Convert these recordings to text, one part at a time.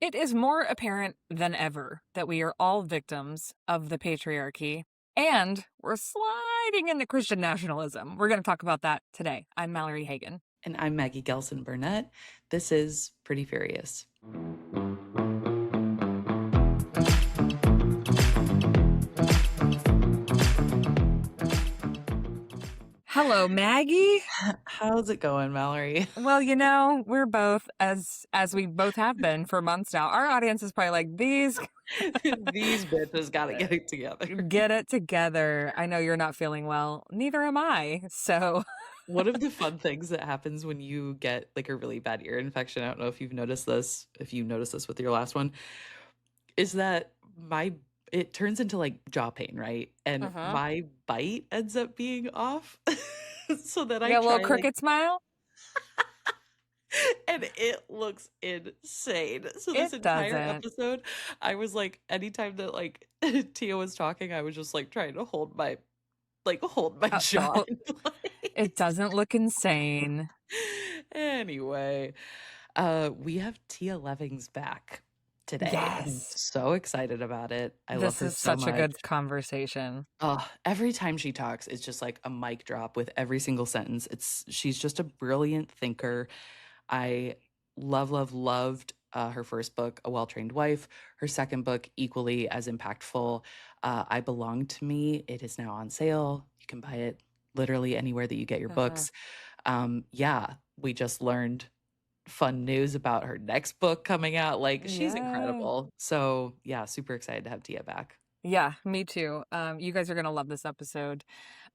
It is more apparent than ever that we are all victims of the patriarchy, and we're sliding into Christian nationalism. We're going to talk about that today. I'm Mallory Hagan. And I'm Maggie Gelson Burnett. This is Pretty Furious. Hello, Maggie. How's it going, Mallory? Well, we're both as we both have been for months now. Our audience is probably like, these bitches gotta get it together. Get it together. I know you're not feeling well. Neither am I. So one of the fun things that happens when you get like a really bad ear infection, I don't know if you've noticed this, with your last one, is that it turns into like jaw pain, right? And my bite ends up being off. So that I got a little try, crooked smile. And it looks insane. So this entire episode, I was like, anytime that like Tia was talking, I was just like trying to hold my jaw. It doesn't look insane. Anyway, we have Tia Levings back today. Yes. I'm so excited about it. I love her so much. This is such a good conversation. Every time she talks, it's just like a mic drop with every single sentence. She's just a brilliant thinker. I loved her first book, A Well-Trained Wife. Her second book, equally as impactful, I Belong to Me. It is now on sale. You can buy it literally anywhere that you get your books. We just learned fun news about her next book coming out. Like, she's incredible. So yeah, super excited to have Tia back. Yeah, me too. You guys are going to love this episode.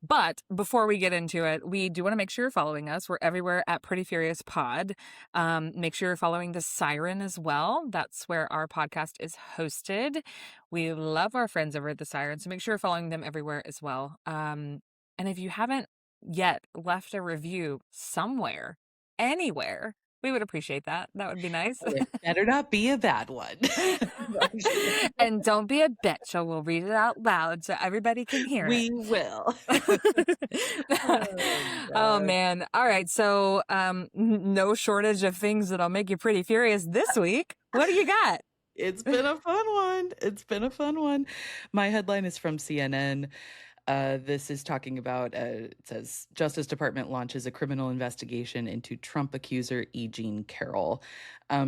But before we get into it, we do want to make sure you're following us. We're everywhere at Pretty Furious Pod. Make sure you're following the Siren as well. That's where our podcast is hosted. We love our friends over at the Siren, so make sure you're following them everywhere as well. And if you haven't yet left a review somewhere, anywhere, we would appreciate that. That would be nice. It better not be a bad one. And don't be a bitch, or we'll read it out loud so everybody can hear it. We will. Oh, man. All right. So no shortage of things that'll make you pretty furious this week. What do you got? It's been a fun one. My headline is from CNN. This is talking about, it says, Justice Department launches a criminal investigation into Trump accuser E. Jean Carroll.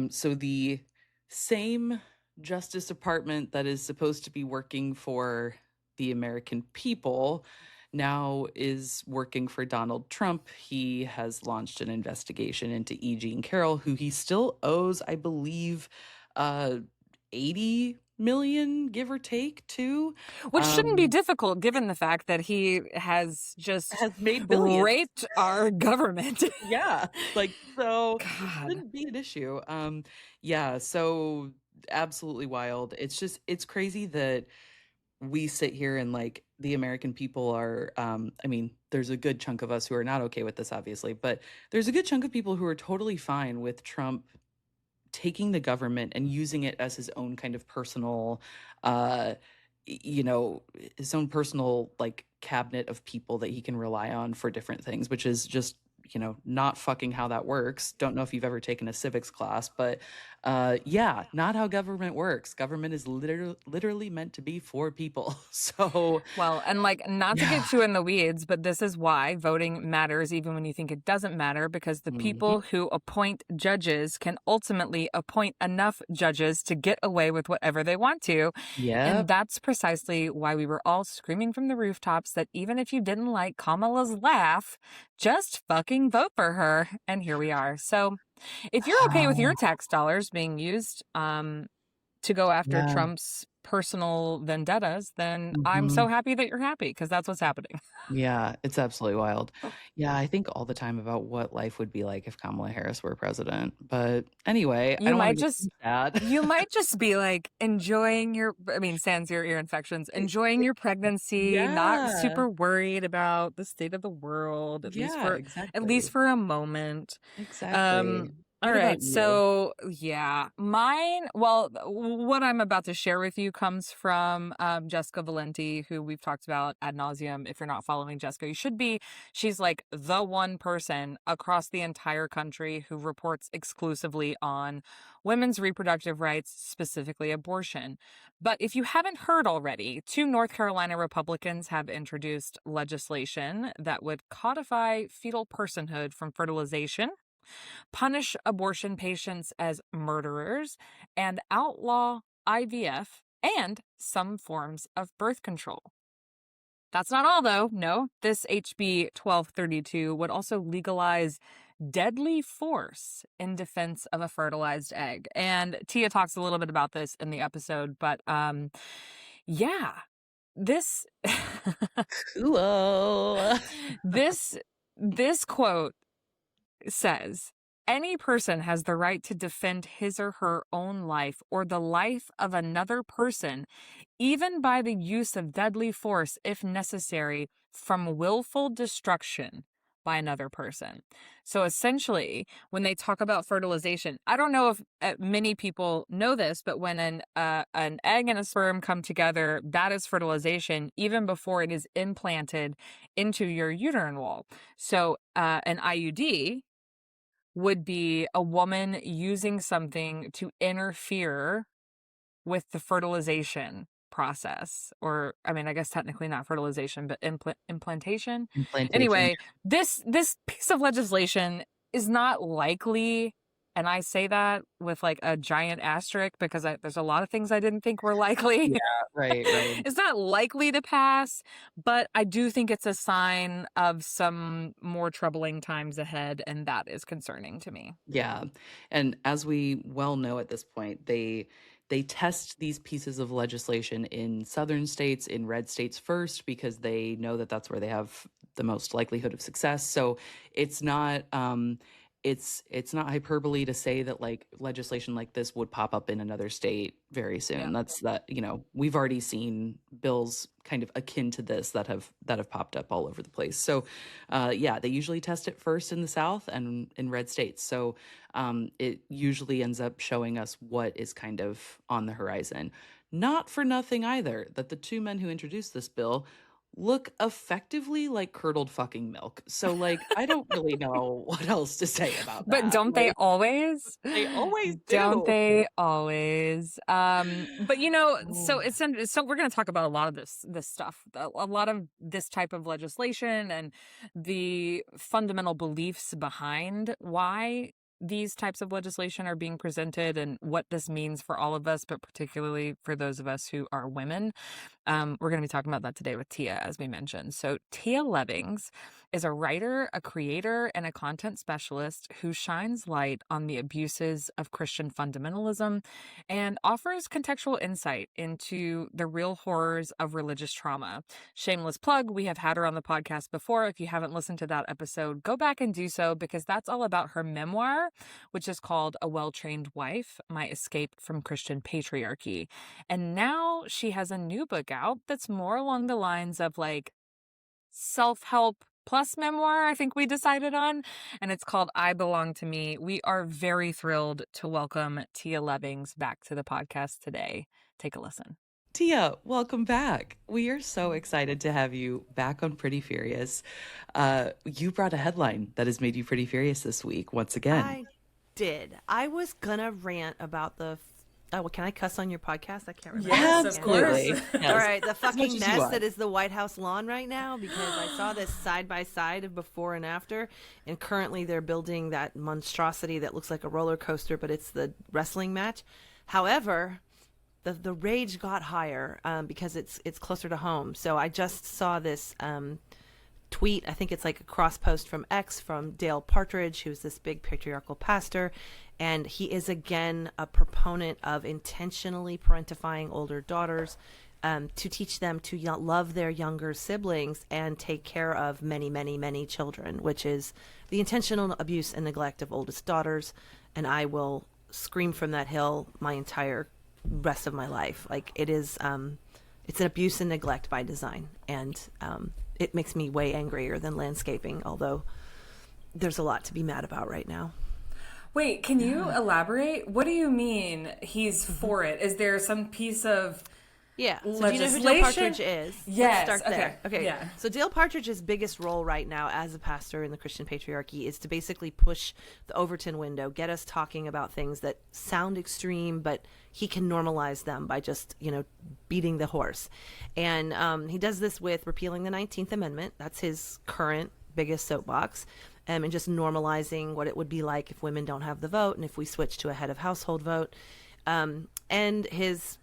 So the same Justice Department that is supposed to be working for the American people now is working for Donald Trump. He has launched an investigation into E. Jean Carroll, who he still owes, I believe, 80 million, give or take, too. Which shouldn't be difficult given the fact that he has made billions. Raped our government. Yeah. Like, so it shouldn't be an issue. So absolutely wild. It's crazy that we sit here and like the American people are, there's a good chunk of us who are not okay with this, obviously, but there's a good chunk of people who are totally fine with Trump taking the government and using it as his own kind of personal, his own personal like cabinet of people that he can rely on for different things, which is just, not fucking how that works. Don't know if you've ever taken a civics class, but not how government works. Government is literally meant to be for people. So, well, and like, not to get too in the weeds, but this is why voting matters even when you think it doesn't matter, because the people who appoint judges can ultimately appoint enough judges to get away with whatever they want to. Yeah. And that's precisely why we were all screaming from the rooftops that even if you didn't like Kamala's laugh, just fucking vote for her. And here we are. So if you're okay with your tax dollars being used to go after Trump's personal vendettas, then I'm so happy that you're happy, because that's what's happening. Yeah, it's absolutely wild. Yeah, I think all the time about what life would be like if Kamala Harris were president. But anyway, you might just be like enjoying sans your ear infections, enjoying your pregnancy, not super worried about the state of the world, at least for a moment. Exactly. All What about right. you? So, yeah, mine, well, what I'm about to share with you comes from Jessica Valenti, who we've talked about ad nauseum. If you're not following Jessica, you should be. She's like the one person across the entire country who reports exclusively on women's reproductive rights, specifically abortion. But if you haven't heard already, two North Carolina Republicans have introduced legislation that would codify fetal personhood from fertilization, punish abortion patients as murderers, and outlaw IVF and some forms of birth control. That's not all, though. No, this HB 1232 would also legalize deadly force in defense of a fertilized egg. And Tia talks a little bit about this in the episode, but yeah, this Cool. this this quote says, any person has the right to defend his or her own life or the life of another person, even by the use of deadly force if necessary, from willful destruction by another person. So essentially, when they talk about fertilization, I don't know if many people know this, but when an egg and a sperm come together, that is fertilization even before it is implanted into your uterine wall. So an IUD would be a woman using something to interfere with the fertilization process. Or, I mean, I guess technically not fertilization, but implantation. Implantation. Anyway, this piece of legislation is not likely, and I say that with like a giant asterisk because there's a lot of things I didn't think were likely. Yeah, right, right. It's not likely to pass, but I do think it's a sign of some more troubling times ahead, and that is concerning to me. Yeah. And as we well know at this point, they test these pieces of legislation in southern states, in red states first, because they know that that's where they have the most likelihood of success. So it's not it's not hyperbole to say that like legislation like this would pop up in another state very soon. Yeah. That's that, you know, we've already seen bills kind of akin to this that have popped up all over the place. So yeah, they usually test it first in the South and in red states. So it usually ends up showing us what is kind of on the horizon. Not for nothing either that the two men who introduced this bill look effectively like curdled fucking milk. So like I don't really know what else to say about But that. don't they Like always? they always Don't do. they always? But you know, so Oh, so we're going to talk about a lot of this stuff, a lot of this type of legislation and the fundamental beliefs behind why these types of legislation are being presented and what this means for all of us, but particularly for those of us who are women. We're going to be talking about that today with Tia, as we mentioned. So Tia Levings is a writer, a creator, and a content specialist who shines light on the abuses of Christian fundamentalism and offers contextual insight into the real horrors of religious trauma. Shameless plug, we have had her on the podcast before. If you haven't listened to that episode, go back and do so because that's all about her memoir, which is called A Well-Trained Wife, My Escape from Christian Patriarchy. And now she has a new book out that's more along the lines of like self-help plus memoir, I think we decided on, and it's called I Belong to Me. We are very thrilled to welcome Tia Levings back to the podcast today. Take a listen. Tia, welcome back. We are so excited to have you back on Pretty Furious. You brought a headline that has made you pretty furious this week once again. I did. I was gonna rant about the. Oh, well, can I cuss on your podcast? I can't remember. Yes, of Absolutely. course. Yes. All right, the As much fucking as you mess want. that is the White House lawn right now because I saw this side by side of before and after, and currently they're building that monstrosity that looks like a roller coaster, but it's the wrestling match. However, the rage got higher because it's closer to home. So I just saw this tweet. I think it's like a cross post from X from Dale Partridge, who's this big patriarchal pastor. And he is again a proponent of intentionally parentifying older daughters to teach them to love their younger siblings and take care of many, many, many children, which is the intentional abuse and neglect of oldest daughters. And I will scream from that hill my entire rest of my life. Like it is, it's an abuse and neglect by design. And it makes me way angrier than landscaping, although there's a lot to be mad about right now. Wait, can you elaborate? What do you mean he's for it? Is there some piece of Yeah. So do you know who Dale legislation? Partridge is? Yes. Let's start Okay. there. Okay. Yeah. So Dale Partridge's biggest role right now as a pastor in the Christian patriarchy is to basically push the Overton window, get us talking about things that sound extreme, but he can normalize them by just, beating the horse. And he does this with repealing the 19th Amendment. That's his current biggest soapbox. And just normalizing what it would be like if women don't have the vote and if we switch to a head of household vote. And his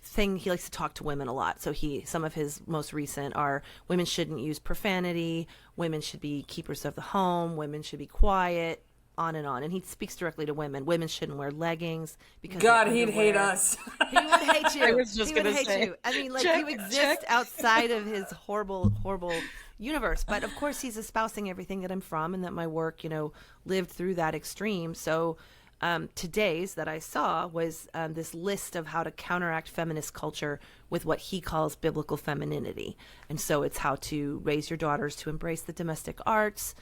thing, he likes to talk to women a lot. So some of his most recent are women shouldn't use profanity, women should be keepers of the home, women should be quiet, on and on. And he speaks directly to women. Women shouldn't wear leggings because God, he'd hate us. He would hate you. I was just going to say. You. I mean, check, you exist outside of his horrible universe. But of course, he's espousing everything that I'm from and that my work, lived through that extreme. So today's that I saw was this list of how to counteract feminist culture with what he calls biblical femininity. And so it's how to raise your daughters to embrace the domestic arts,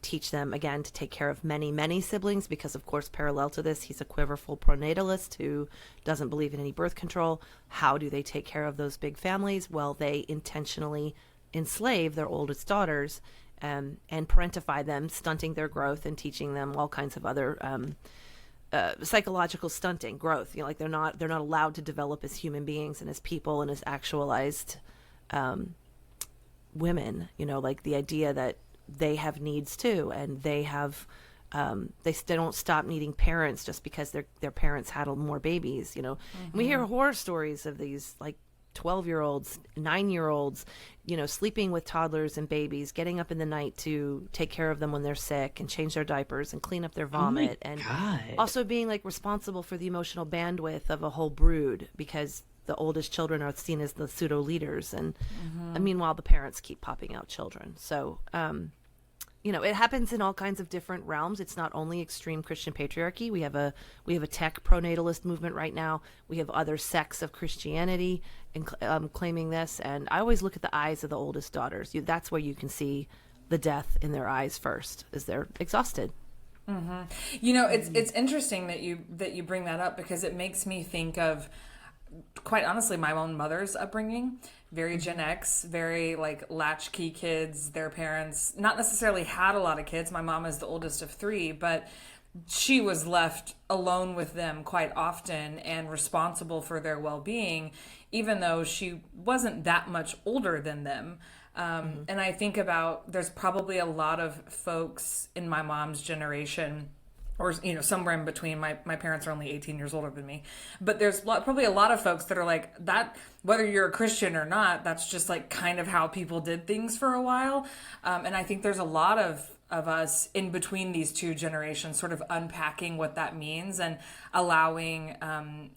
teach them, again, to take care of many, many siblings, because, of course, parallel to this, he's a quiverful pronatalist who doesn't believe in any birth control. How do they take care of those big families? Well, they intentionally enslave their oldest daughters and parentify them, stunting their growth and teaching them all kinds of other psychological stunting growth. They're not allowed to develop as human beings and as people and as actualized women. The idea that they have needs too, and they have they don't stop needing parents just because their parents had more babies. And we hear horror stories of these 12-year-olds, 9-year-olds, sleeping with toddlers and babies, getting up in the night to take care of them when they're sick and change their diapers and clean up their vomit. And also being responsible for the emotional bandwidth of a whole brood, because the oldest children are seen as the pseudo leaders. And meanwhile, the parents keep popping out children. So, it happens in all kinds of different realms. It's not only extreme Christian patriarchy. We have a tech pronatalist movement right now. We have other sects of Christianity claiming this. And I always look at the eyes of the oldest daughters. That's where you can see the death in their eyes first, as they're exhausted. It's interesting that you bring that up, because it makes me think of, quite honestly, my own mother's upbringing. Very Gen X, very latchkey kids. Their parents not necessarily had a lot of kids. My mom is the oldest of 3, but she was left alone with them quite often and responsible for their well-being, even though she wasn't that much older than them. And I think about, there's probably a lot of folks in my mom's generation, or somewhere in between. My parents are only 18 years older than me, but there's probably a lot of folks that are like that, whether you're a Christian or not, that's just kind of how people did things for a while. And I think there's a lot of us in between these two generations, sort of unpacking what that means and allowing,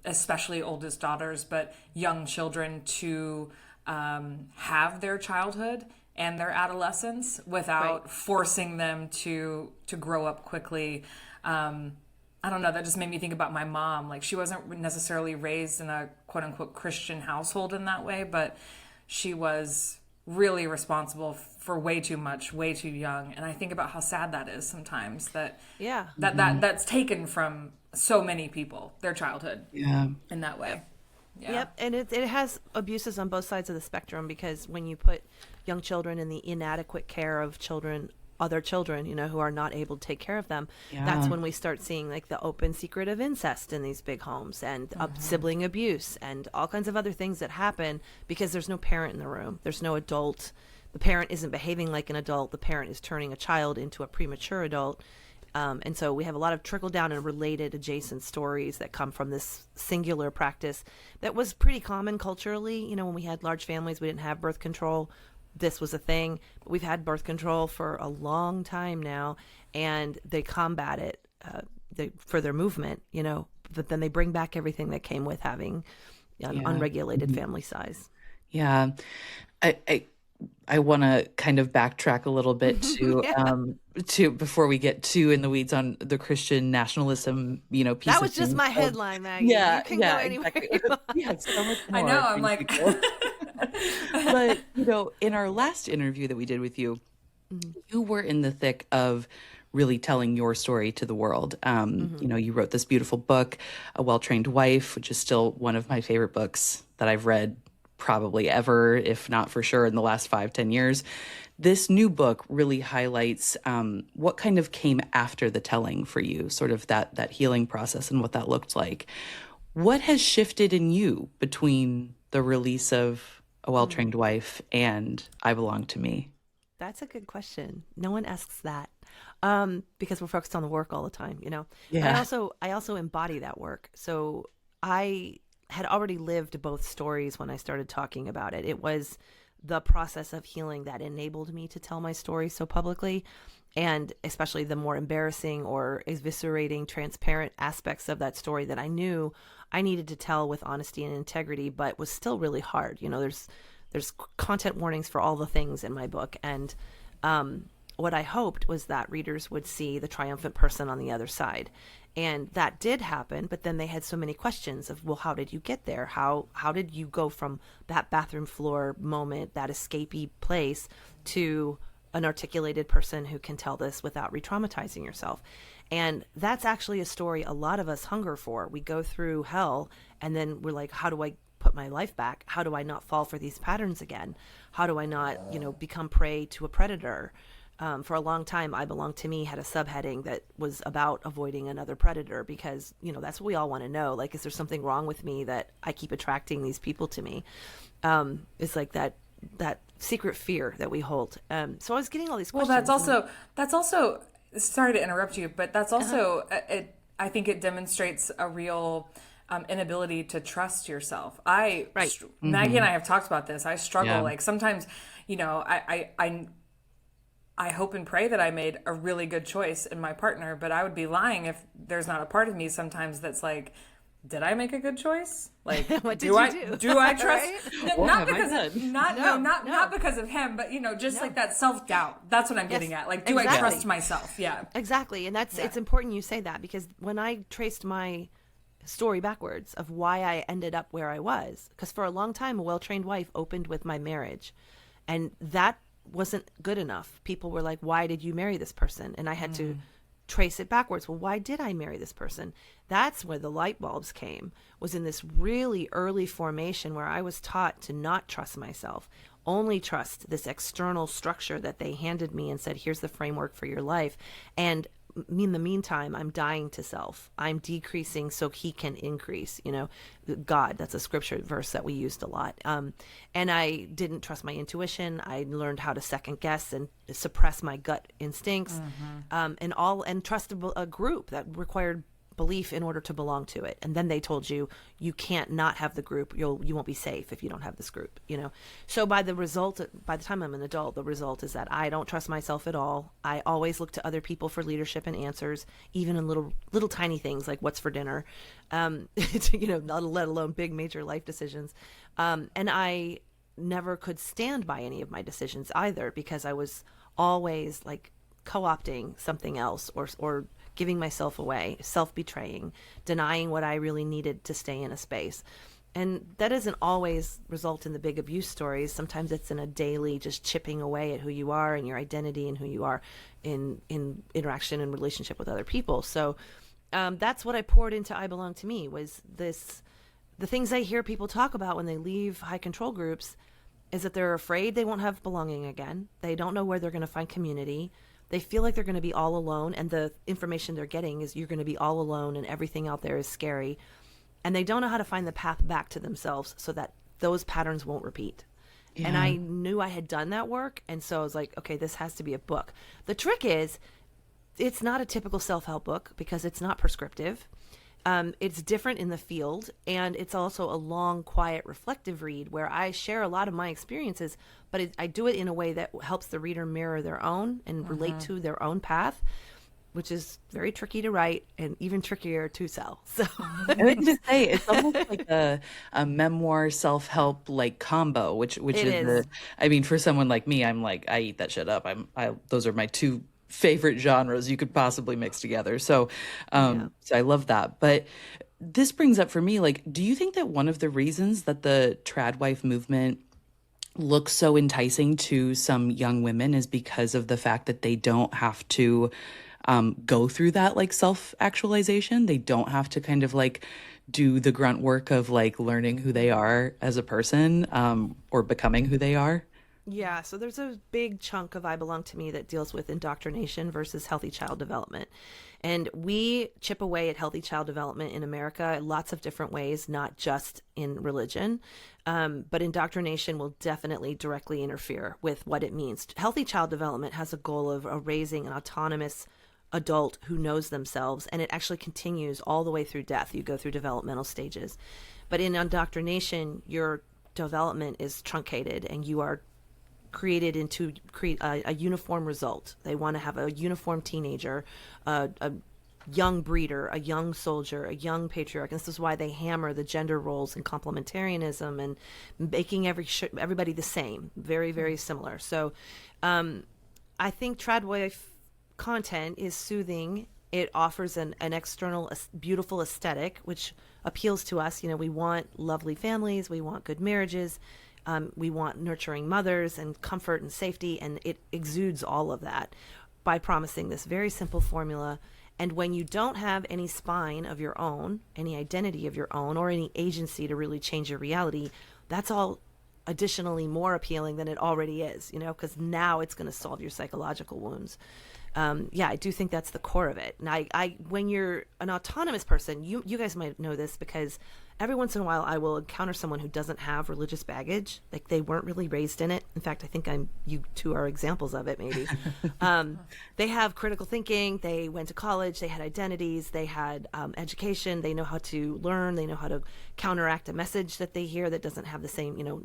especially oldest daughters, but young children to have their childhood and their adolescence without forcing them to grow up quickly. I don't know, that just made me think about my mom. She wasn't necessarily raised in a quote unquote Christian household in that way, but she was really responsible for way too much, way too young. And I think about how sad that is sometimes, that's taken from so many people, their childhood in that way. Yeah. Yep, and it has abuses on both sides of the spectrum, because when you put young children in the inadequate care of other children, who are not able to take care of them, that's when we start seeing the open secret of incest in these big homes, and sibling abuse and all kinds of other things that happen because there's no parent in the room. There's no adult. The parent isn't behaving like an adult. The parent is turning a child into a premature adult. And so we have a lot of trickle down and related adjacent stories that come from this singular practice that was pretty common culturally. When we had large families, we didn't have birth control. This was a thing, but we've had birth control for a long time now, and they combat it for their movement, but then they bring back everything that came with having an unregulated family size. Yeah. I want to kind of backtrack a little bit to before we get too in the weeds on the Christian nationalism, piece that was of just things. my headline, Maggie. Yeah, you can go anywhere. Exactly. So much more. I know. I'm like, but in our last interview that we did with you, you were in the thick of really telling your story to the world. You know, you wrote this beautiful book, A Well-Trained Wife, which is still one of my favorite books that I've read probably ever, if not for sure in the last 5-10 years. This new book really highlights what kind of came after the telling for you, sort of that healing process and what that looked like. What has shifted in you between the release of A Well-Trained Wife and I Belong to Me? That's a good question. No one asks that, because we're focused on the work all the time, you know. But Yeah. I also embody that work. So I had already lived both stories when I started talking about it. It was the process of healing that enabled me to tell my story so publicly, and especially the more embarrassing or eviscerating, transparent aspects of that story that I knew I needed to tell with honesty and integrity, but was still really hard. You know, there's content warnings for all the things in my book, and what I hoped was that readers would see the triumphant person on the other side. And that did happen, but then they had so many questions of, well, how did you get there? How did you go from that bathroom floor moment, that escapee place, to an articulated person who can tell this without re-traumatizing yourself? And that's actually a story a lot of us hunger for. We go through hell and then we're like, how do I put my life back? How do I not fall for these patterns again? How do I not, you know, become prey to a predator? For a long time, I Belong to Me had a subheading that was about avoiding another predator, because, you know, that's what we all want to know. Like, is there something wrong with me that I keep attracting these people to me? It's like that secret fear that we hold. So I was getting all these Well, questions. that's also, sorry to interrupt you, but that's also, I think it demonstrates a real inability to trust yourself. Maggie and I have talked about this. I struggle. Yeah. Like sometimes, you know, I hope and pray that I made a really good choice in my partner, but I would be lying if there's not a part of me sometimes that's like, did I make a good choice? Like, What did do I you do? do I trust? Right? What Not have I because done? not because of him, but, you know, just like that self doubt. That's what I'm getting at. Like, do I exactly. trust myself? Yeah. Exactly. And it's important you say that, because when I traced my story backwards of why I ended up where I was, because for a long time, A Well-Trained Wife opened with my marriage, and that wasn't good enough. People were like, why did you marry this person? And I had to trace it backwards. Well, why did I marry this person? That's where the light bulbs came, was in this really early formation where I was taught to not trust myself, only trust this external structure that they handed me and said, here's the framework for your life. And in the meantime, I'm dying to self. I'm decreasing so he can increase, you know, God, that's a scripture verse that we used a lot. And I didn't trust my intuition. I learned how to second guess and suppress my gut instincts, and trust a group that required belief in order to belong to it. And then they told you can't not have the group. You won't be safe if you don't have this group, you know? So by the time I'm an adult, the result is that I don't trust myself at all. I always look to other people for leadership and answers, even in little tiny things like what's for dinner, you know, not let alone big major life decisions. And I never could stand by any of my decisions either, because I was always like co-opting something else, or giving myself away, self-betraying, denying what I really needed to stay in a space. And that doesn't always result in the big abuse stories. Sometimes it's in a daily just chipping away at who you are and your identity and who you are in interaction and relationship with other people. So that's what I poured into I Belong to Me, was the things I hear people talk about when they leave high control groups is that they're afraid they won't have belonging again. They don't know where they're going to find community. They feel like they're going to be all alone, and the information they're getting is you're going to be all alone and everything out there is scary. And they don't know how to find the path back to themselves so that those patterns won't repeat. Yeah. And I knew I had done that work, and so I was like, okay, this has to be a book. The trick is, it's not a typical self-help book because it's not prescriptive. It's different in the field, and it's also a long, quiet, reflective read where I share a lot of my experiences, but I do it in a way that helps the reader mirror their own and relate to their own path, which is very tricky to write and even trickier to sell. So I would just say it's almost like a memoir self-help like combo, which is I mean, for someone like me, I'm like, I eat that shit up. Those are my two favorite genres you could possibly mix together. So, so I love that. But this brings up for me, like, do you think that one of the reasons that the trad wife movement looks so enticing to some young women is because of the fact that they don't have to go through that like self-actualization. They don't have to kind of like do the grunt work of like learning who they are as a person, or becoming who they are. Yeah, so there's a big chunk of I Belong to Me that deals with indoctrination versus healthy child development. And we chip away at healthy child development in America in lots of different ways, not just in religion. But indoctrination will definitely directly interfere with what it means. Healthy child development has a goal of raising an autonomous adult who knows themselves, and it actually continues all the way through death. You go through developmental stages. But in indoctrination, your development is truncated and you are created into create a uniform result. They want to have a uniform teenager, a young breeder, a young soldier, a young patriarch. And this is why they hammer the gender roles and complementarianism and making everybody the same, very, very similar. So I think Tradwife content is soothing. It offers an external, beautiful aesthetic, which appeals to us. You know, we want lovely families, we want good marriages, we want nurturing mothers and comfort and safety, and it exudes all of that by promising this very simple formula. And when you don't have any spine of your own, any identity of your own, or any agency to really change your reality, that's all additionally more appealing than it already is, you know, because now it's going to solve your psychological wounds. Yeah, I do think that's the core of it. And I when you're an autonomous person, you guys might know this because every once in a while I will encounter someone who doesn't have religious baggage, like they weren't really raised in it. In fact, I think you two are examples of it, maybe. They have critical thinking, they went to college, they had identities, they had education, they know how to learn, they know how to counteract a message that they hear that doesn't have the same, you know,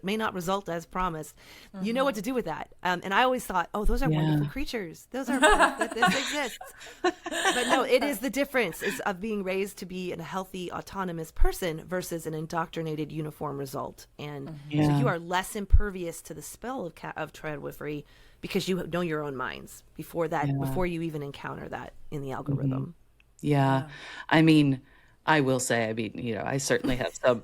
may not result as promised. You know what to do with that. And I always thought, oh, those are wonderful creatures. Those are proof that this exists. But no, it is the difference is of being raised to be a healthy, autonomous person versus an indoctrinated uniform result. And so you are less impervious to the spell of Tradwifery because you know your own minds before you even encounter that in the algorithm. Yeah. I mean, I will say, I mean, you know, I certainly have a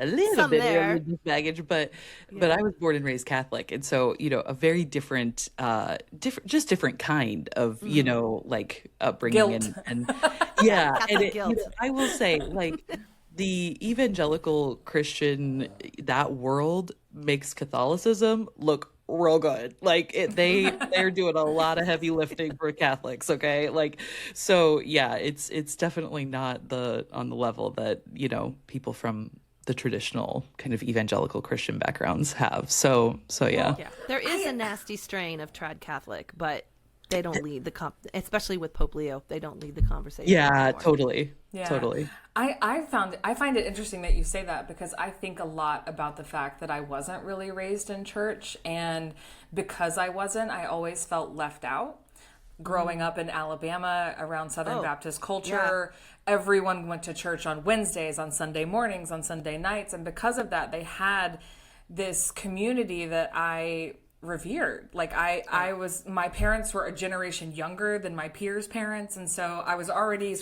little bit of religious baggage, but I was born and raised Catholic. And so, you know, a very different kind of, you know, like upbringing Guilt. and yeah. Catholic And guilt. you know, I will say, like, the evangelical Christian, that world makes Catholicism look real good. Like they're doing a lot of heavy lifting for Catholics. Okay. Like, so yeah, it's definitely not on the level that, you know, people from the traditional kind of evangelical Christian backgrounds have. So yeah. Yeah. There is a nasty strain of trad Catholic, but they don't lead especially with Pope Leo, they don't lead the conversation Yeah, anymore. totally. Yeah. Totally. I find it interesting that you say that because I think a lot about the fact that I wasn't really raised in church, and because I wasn't, I always felt left out. Growing up in Alabama around Southern Baptist culture, everyone went to church on Wednesdays, on Sunday mornings, on Sunday nights, and because of that, they had this community that I revered. Like my parents were a generation younger than my peers' parents, and so I was already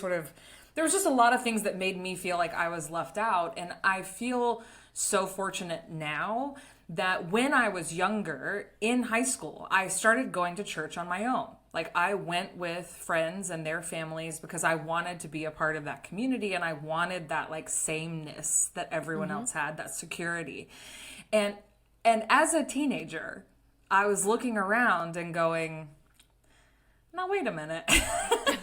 there was just a lot of things that made me feel like I was left out. And I feel so fortunate now that when I was younger in high school, I started going to church on my own. Like I went with friends and their families because I wanted to be a part of that community, and I wanted that like sameness that everyone else had, that security. And as a teenager, I was looking around and going, now wait a minute.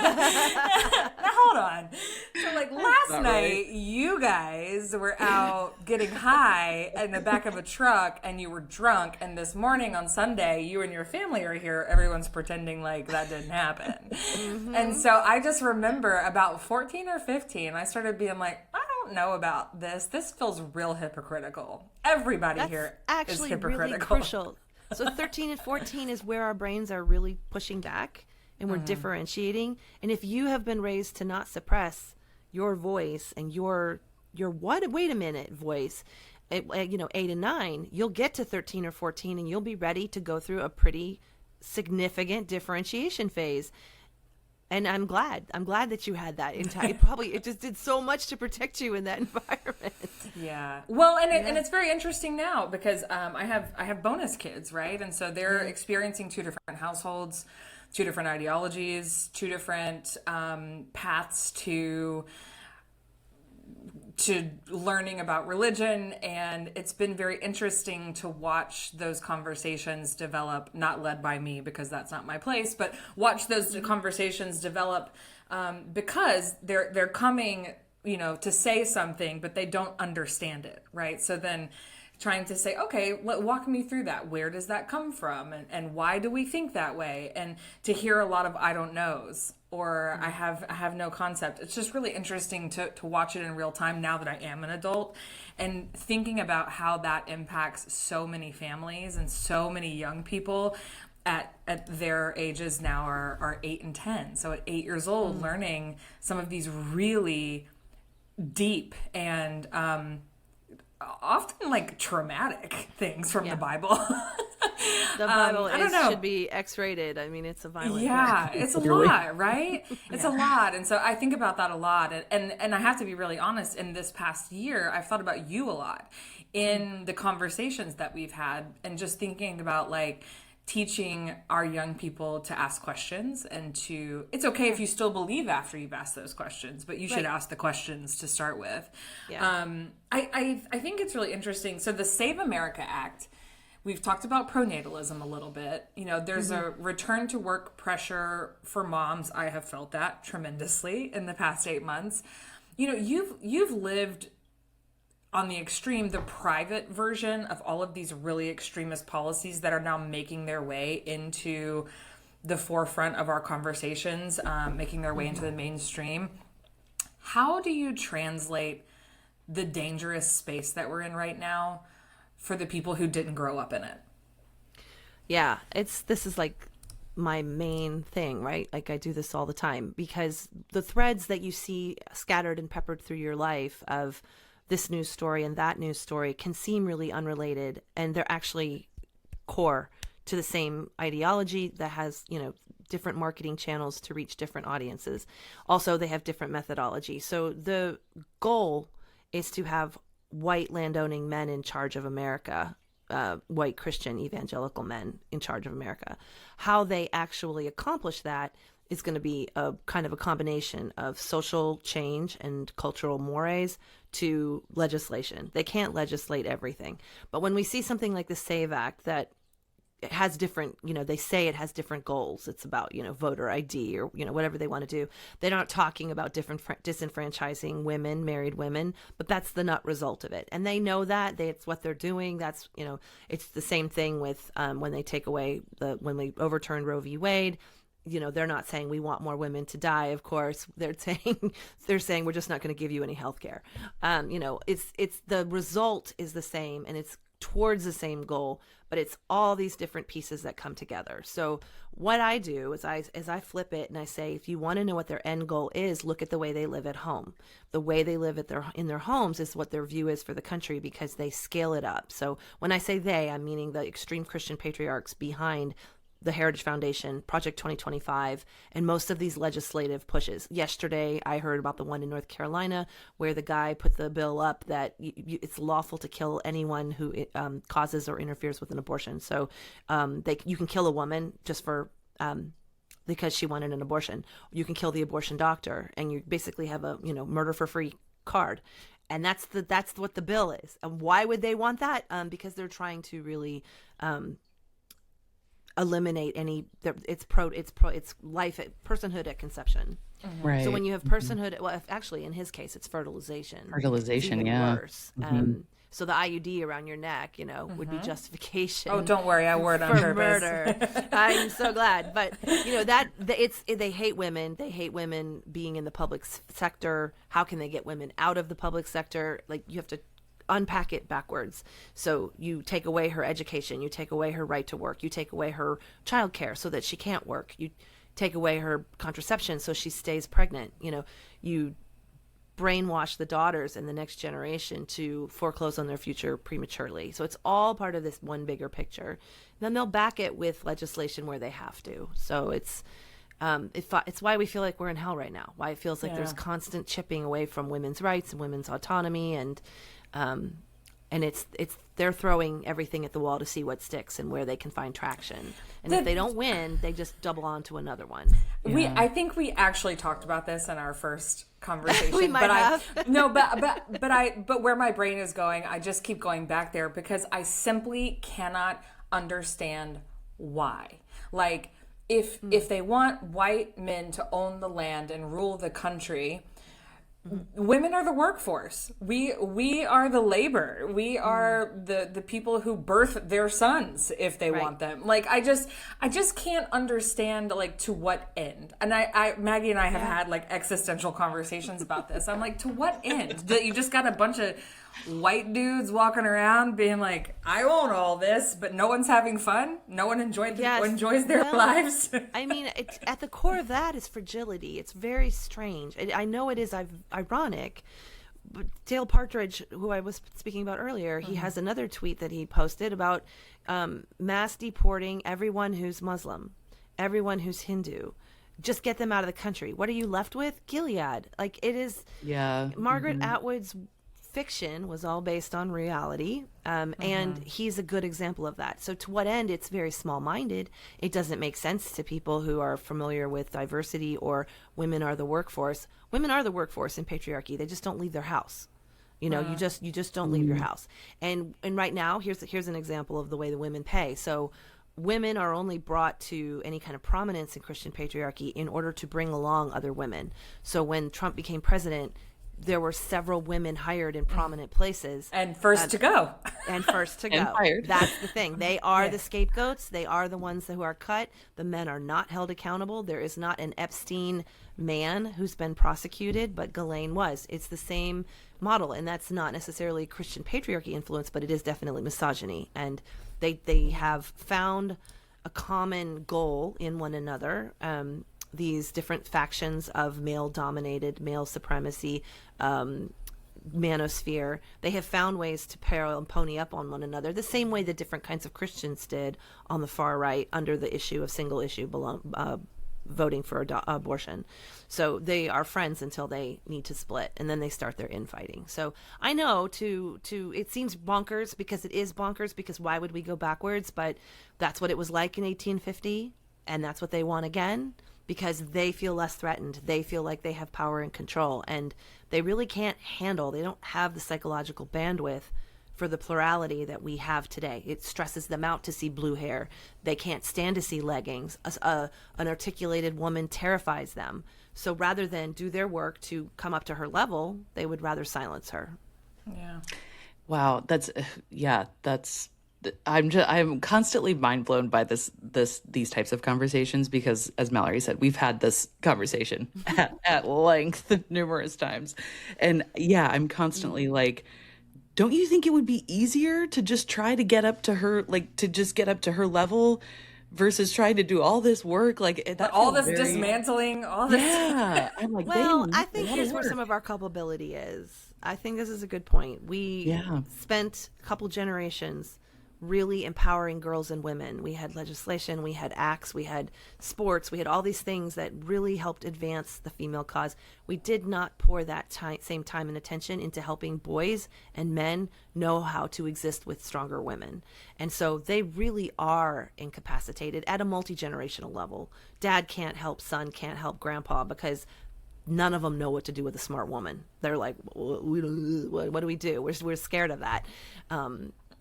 Now hold on. So like last night, right. You guys were out getting high in the back of a truck and you were drunk. And this morning on Sunday, you and your family are here. Everyone's pretending like that didn't happen. And so I just remember about 14 or 15, I started being like, I don't know about this. This feels real hypocritical. Everybody here is hypocritical. Really crucial. So 13 and 14 is where our brains are really pushing back and we're differentiating. And if you have been raised to not suppress your voice and your wait a minute voice, at 8 and 9, you'll get to 13 or 14 and you'll be ready to go through a pretty significant differentiation phase. And I'm glad that you had that entire. It just did so much to protect you in that environment. Yeah. Well, and it's very interesting now because I have bonus kids, right? And so they're experiencing two different households. two different ideologies, two different paths to learning about religion, and it's been very interesting to watch those conversations develop, not led by me because that's not my place, but watch those conversations develop because they're coming, to say something, but they don't understand it, right? So then trying to say, okay, walk me through that. Where does that come from? And why do we think that way? And to hear a lot of I don't knows, or I have no concept. It's just really interesting to watch it in real time now that I am an adult, and thinking about how that impacts so many families and so many young people at their ages now are 8 and 10. So at 8 years old, learning some of these really deep and often like traumatic things from the Bible. The Bible should be X-rated. I mean, it's a violent book. It's a lot, right? It's a lot. And so I think about that a lot. And I have to be really honest, in this past year, I've thought about you a lot in the conversations that we've had, and just thinking about like teaching our young people to ask questions, and it's okay if you still believe after you've asked those questions, but you should ask the questions to start with. I think it's really interesting. So the Save America Act, we've talked about pronatalism a little bit. There's a return to work pressure for moms. I have felt that tremendously in the past 8 months. You've lived on the extreme, the private version of all of these really extremist policies that are now making their way into the forefront of our conversations, making their way into the mainstream. How do you translate the dangerous space that we're in right now for the people who didn't grow up in it? Yeah, this is like my main thing, right? Like I do this all the time, because the threads that you see scattered and peppered through your life of this news story and that news story can seem really unrelated, and they're actually core to the same ideology that has, different marketing channels to reach different audiences. Also, they have different methodology. So the goal is to have white landowning men in charge of America, white Christian evangelical men in charge of America. How they actually accomplish that is going to be a kind of a combination of social change and cultural mores to legislation. They can't legislate everything. But when we see something like the SAVE Act that has different, they say it has different goals. It's about, voter ID or, whatever they want to do. They're not talking about disenfranchising women, married women, but that's the nut result of it. And they know that. It's what they're doing. That's, it's the same thing with when they take away when they overturned Roe v. Wade. They're not saying we want more women to die. Of course, they're saying we're just not going to give you any health care. It's the result is the same, and it's towards the same goal, but it's all these different pieces that come together. So what I do is I flip it and I say, if you want to know what their end goal is, look at the way they live at home. The way they live in their homes is what their view is for the country, because they scale it up. So when I say they, I'm meaning the extreme Christian patriarchs behind the Heritage Foundation, Project 2025, and most of these legislative pushes. Yesterday, I heard about the one in North Carolina where the guy put the bill up that it's lawful to kill anyone who causes or interferes with an abortion. So you can kill a woman just for because she wanted an abortion. You can kill the abortion doctor, and you basically have a murder for free card. And that's what the bill is. And why would they want that? Because they're trying to really eliminate any it's life at personhood at conception. Right. So when you have personhood, well, actually in his case it's fertilization, it's even worse. So the IUD around your neck, would be justification. Oh, don't worry, I wore it on for purpose. Murder. I'm so glad, but they hate women. They hate women being in the public sector. How can they get women out of the public sector? Like, you have to unpack it backwards. So you take away her education, you take away her right to work, you take away her childcare so that she can't work, you take away her contraception so she stays pregnant. You brainwash the daughters and the next generation to foreclose on their future prematurely. So it's all part of this one bigger picture. Then they'll back it with legislation where they have to. So it's why we feel like we're in hell right now, why it feels like there's constant chipping away from women's rights and women's autonomy, and and it's they're throwing everything at the wall to see what sticks and where they can find traction. And if they don't win, they just double on to another one. I think we actually talked about this in our first conversation. We might have. But where my brain is going, I just keep going back there because I simply cannot understand why. Like, if they want white men to own the land and rule the country, women are the workforce. We are the labor. We are the people who birth their sons if they want them. Like, I just can't understand, like, to what end. And I Maggie and I have had like existential conversations about this. I'm like, to what end? That you just got a bunch of white dudes walking around being like, I own all this, but no one's having fun. No one enjoys their lives. I mean, at the core of that is fragility. It's very strange. I know it is ironic, but Dale Partridge, who I was speaking about earlier, he has another tweet that he posted about mass deporting everyone who's Muslim, everyone who's Hindu. Just get them out of the country. What are you left with? Gilead. Like, it is. Yeah. Margaret Atwood's fiction was all based on reality, and he's a good example of that. So to what end? It's very small-minded. It doesn't make sense to people who are familiar with diversity or women are the workforce. Women are the workforce in patriarchy. They just don't leave their house. You know, you just don't leave your house. And right now, here's an example of the way the women pay. So women are only brought to any kind of prominence in Christian patriarchy in order to bring along other women. So when Trump became president, there were several women hired in prominent places. And first to go. And first to go. And fired. That's the thing. They are the scapegoats. They are the ones who are cut. The men are not held accountable. There is not an Epstein man who's been prosecuted, but Ghislaine was. It's the same model, and that's not necessarily Christian patriarchy influence, but it is definitely misogyny. And they have found a common goal in one another. These different factions of male-dominated, male supremacy, manosphere, they have found ways to parallel and pony up on one another, the same way that different kinds of Christians did on the far right under the issue of single-issue voting for abortion. So they are friends until they need to split, and then they start their infighting. So I know it seems bonkers, because it is bonkers, because why would we go backwards? But that's what it was like in 1850, and that's what they want again, because they feel less threatened. They feel like they have power and control, and they really can't handle, they don't have the psychological bandwidth for the plurality that we have today. It stresses them out to see blue hair. They can't stand to see leggings. An articulated woman terrifies them. So rather than do their work to come up to her level, they would rather silence her. Yeah. Wow. I'm constantly mind blown by these types of conversations, because, as Mallory said, we've had this conversation at length numerous times. And yeah, I'm constantly like, don't you think it would be easier to just try to get up to her, like to just get up to her level, versus trying to do all this work, like all this dismantling, all this. Yeah, I'm like, well, I think here's where some of our culpability is. I think this is a good point. We spent a couple generations really empowering girls and women. We had legislation, we had acts, we had sports, we had all these things that really helped advance the female cause. We did not pour that same time and attention into helping boys and men know how to exist with stronger women. And so they really are incapacitated at a multi-generational level. Dad can't help son, can't help grandpa, because none of them know what to do with a smart woman. They're like, what do we do? We're scared of that.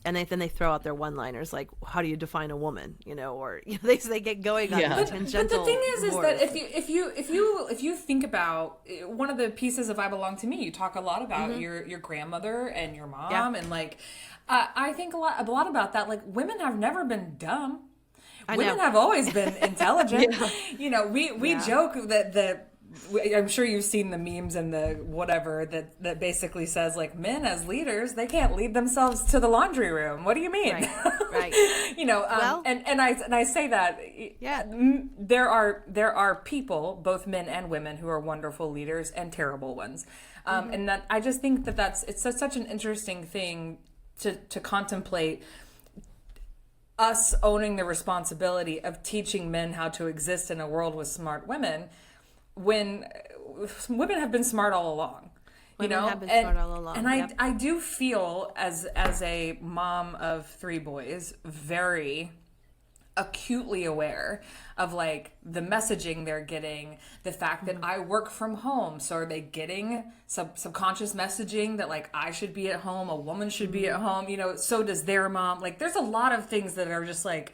And then they throw out their one-liners like, "How do you define a woman?" Or they get going on tangential. But the thing is that if you think about one of the pieces of "I Belong to Me," you talk a lot about your grandmother and your mom, and like I think a lot about that. Like, women have never been dumb. Women have always been intelligent. We joke that I'm sure you've seen the memes and the whatever that basically says, like, men as leaders, they can't lead themselves to the laundry room. What do you mean? Right. And I say that there are people, both men and women, who are wonderful leaders and terrible ones. And that I just think it's such an interesting thing to contemplate, us owning the responsibility of teaching men how to exist in a world with smart women, when women have been smart all along. Women have been smart all along. And I do feel as a mom of 3 boys, very acutely aware of like the messaging they're getting, the fact that I work from home. So are they getting subconscious messaging that like I should be at home, a woman should be at home, you know, so does their mom. Like there's a lot of things that are just like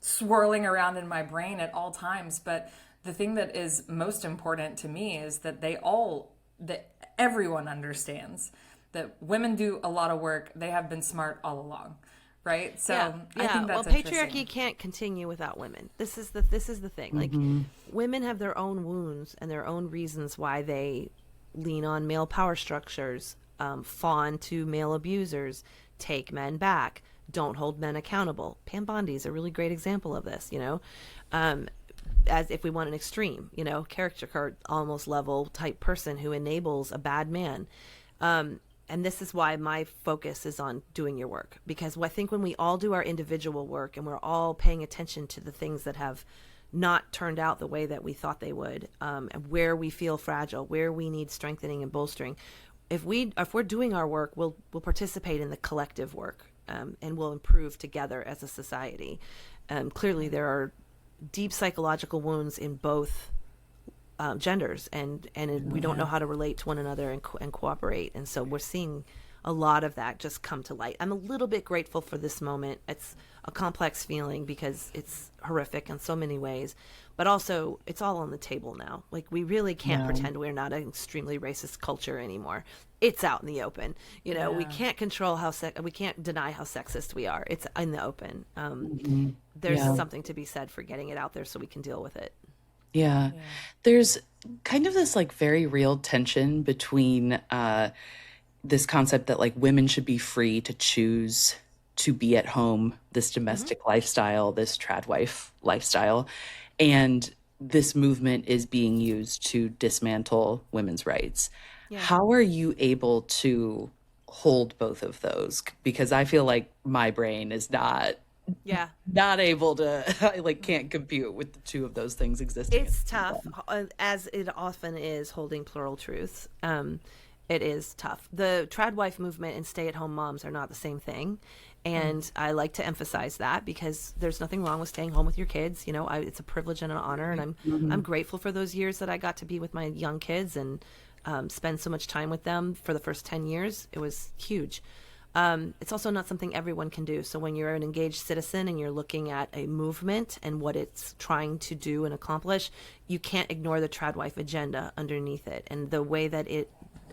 swirling around in my brain at all times. But the thing that is most important to me is that that everyone understands that women do a lot of work. They have been smart all along. Right. So I think that's patriarchy can't continue without women. This is the thing. Like women have their own wounds and their own reasons why they lean on male power structures, fawn to male abusers, take men back, don't hold men accountable. Pam Bondi is a really great example of this, you know, as if we want an extreme, you know, caricature almost level type person who enables a bad man. And this is why my focus is on doing your work, because I think when we all do our individual work and we're all paying attention to the things that have not turned out the way that we thought they would, and where we feel fragile, where we need strengthening and bolstering, if we're doing our work, we'll participate in the collective work, and we'll improve together as a society. Clearly, there are deep psychological wounds in both genders, and we don't know how to relate to one another and cooperate, and so we're seeing a lot of that just come to light. I'm a little bit grateful for this moment. It's a complex feeling because it's horrific in so many ways, but also it's all on the table now. Like we really can't pretend we're not an extremely racist culture anymore. It's out in the open. You know, we can't control we can't deny how sexist we are. It's in the open. There's something to be said for getting it out there so we can deal with it. Yeah. There's kind of this like very real tension between this concept that like women should be free to choose to be at home, this domestic lifestyle, this trad wife lifestyle, and this movement is being used to dismantle women's rights. Yeah. How are you able to hold both of those? Because I feel like my brain is not able to, I like can't compute with the two of those things existing. It's tough, as it often is holding plural truths. It is tough. The trad wife movement and stay-at-home moms are not the same thing. And I like to emphasize that because there's nothing wrong with staying home with your kids. You know, it's a privilege and an honor. And I'm grateful for those years that I got to be with my young kids and spend so much time with them for the first 10 years. It was huge. It's also not something everyone can do. So when you're an engaged citizen and you're looking at a movement and what it's trying to do and accomplish, you can't ignore the trad wife agenda underneath it and the way that it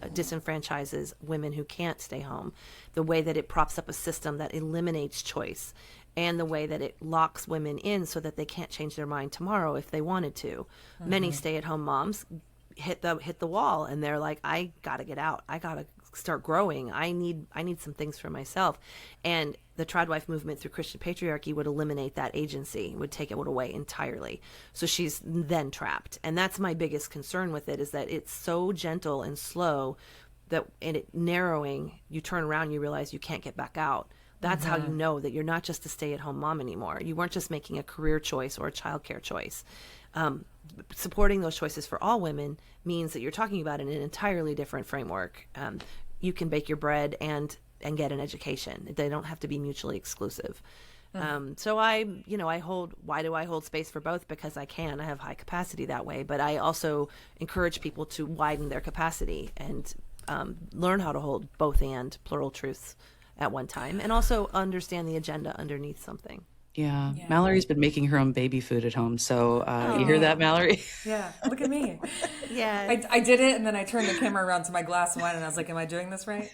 disenfranchises women who can't stay home, the way that it props up a system that eliminates choice, and the way that it locks women in so that they can't change their mind tomorrow if they wanted to. Many stay-at-home moms hit the wall and they're like, I gotta get out. I gotta start growing. I need some things for myself. And the trad wife movement through Christian patriarchy would eliminate that agency, would take it away entirely. So she's then trapped. And that's my biggest concern with it, is that it's so gentle and slow that in it narrowing, you turn around, you realize you can't get back out. That's how you know that you're not just a stay-at-home mom anymore. You weren't just making a career choice or a childcare choice. Supporting those choices for all women means that you're talking about in an entirely different framework. You can bake your bread and get an education. They don't have to be mutually exclusive. So why do I hold space for both? Because I can. I have high capacity that way. But I also encourage people to widen their capacity and learn how to hold both and plural truths at one time, and also understand the agenda underneath something. Yeah. Mallory's been making her own baby food at home. So you hear that, Mallory? Yeah. Look at me. Yeah. I did it, and then I turned the camera around to my glass of wine, and I was like, am I doing this right?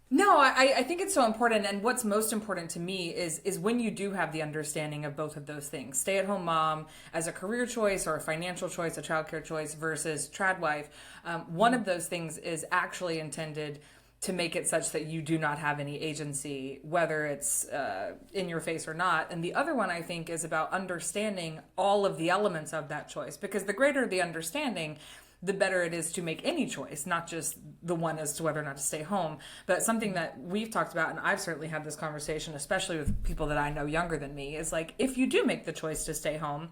No, I think it's so important. And what's most important to me is when you do have the understanding of both of those things. Stay-at-home mom as a career choice or a financial choice, a childcare choice versus trad wife. One of those things is actually intended to make it such that you do not have any agency, whether it's in your face or not. And the other one, I think, is about understanding all of the elements of that choice. Because the greater the understanding, the better it is to make any choice, not just the one as to whether or not to stay home. But something that we've talked about, and I've certainly had this conversation, especially with people that I know younger than me, is like, if you do make the choice to stay home,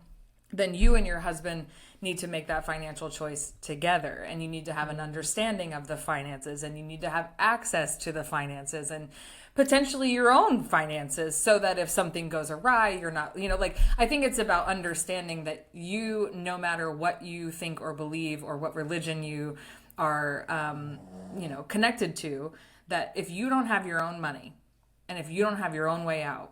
then you and your husband need to make that financial choice together, and you need to have an understanding of the finances, and you need to have access to the finances and potentially your own finances, so that if something goes awry, you're not, like, I think it's about understanding that you, no matter what you think or believe or what religion you are connected to, that if you don't have your own money and if you don't have your own way out,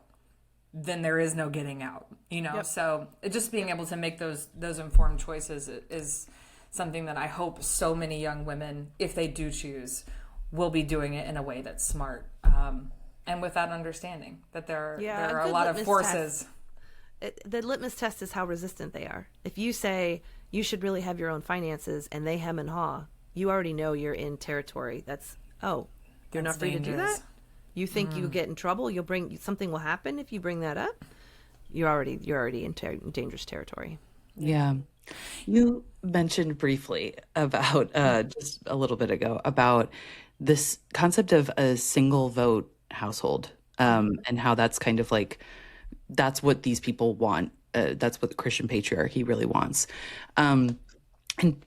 then there is no getting out, Yep. So just being able to make those informed choices is something that I hope so many young women, if they do choose, will be doing it in a way that's smart, and with that understanding that there are a lot of forces. The litmus test is how resistant they are. If you say you should really have your own finances and they hem and haw, you already know you're in territory that's, you're not free to do that? You think you get in trouble? Something will happen if you bring that up? You're already in dangerous territory. Yeah. You mentioned briefly about just a little bit ago about this concept of a single vote household, and how that's kind of like, that's what these people want. That's what the Christian patriarchy really wants. And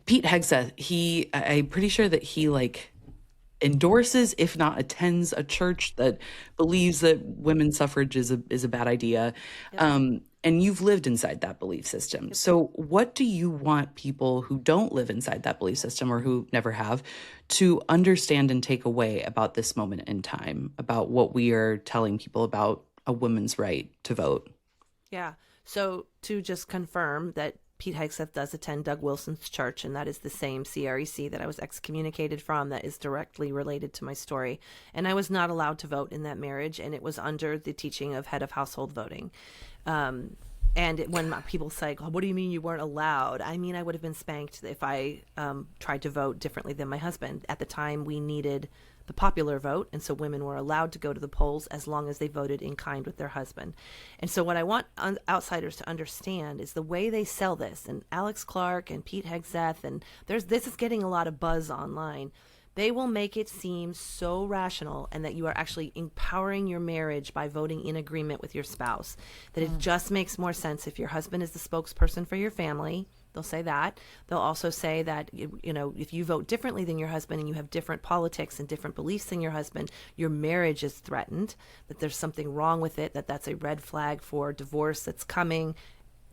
Pete Hegseth, I'm pretty sure that he like endorses, if not attends, a church that believes that women's suffrage is a bad idea. Yep. And you've lived inside that belief system. Yep. So what do you want people who don't live inside that belief system, or who never have, to understand and take away about this moment in time, about what we are telling people about a woman's right to vote? Yeah. So to just confirm that Pete Hegseth does attend Doug Wilson's church, and that is the same CREC that I was excommunicated from, that is directly related to my story. And I was not allowed to vote in that marriage, and it was under the teaching of head of household voting. When people say, what do you mean you weren't allowed? I mean, I would have been spanked if I tried to vote differently than my husband. At the time, we needed the popular vote, and so women were allowed to go to the polls as long as they voted in kind with their husband. And so what I want outsiders to understand is the way they sell this, and Alex Clark and Pete Hegseth, and this is getting a lot of buzz online. They will make it seem so rational, and that you are actually empowering your marriage by voting in agreement with your spouse, that it just makes more sense if your husband is the spokesperson for your family. They'll say that. They'll also say that, if you vote differently than your husband and you have different politics and different beliefs than your husband, your marriage is threatened, that there's something wrong with it, that's a red flag for divorce that's coming.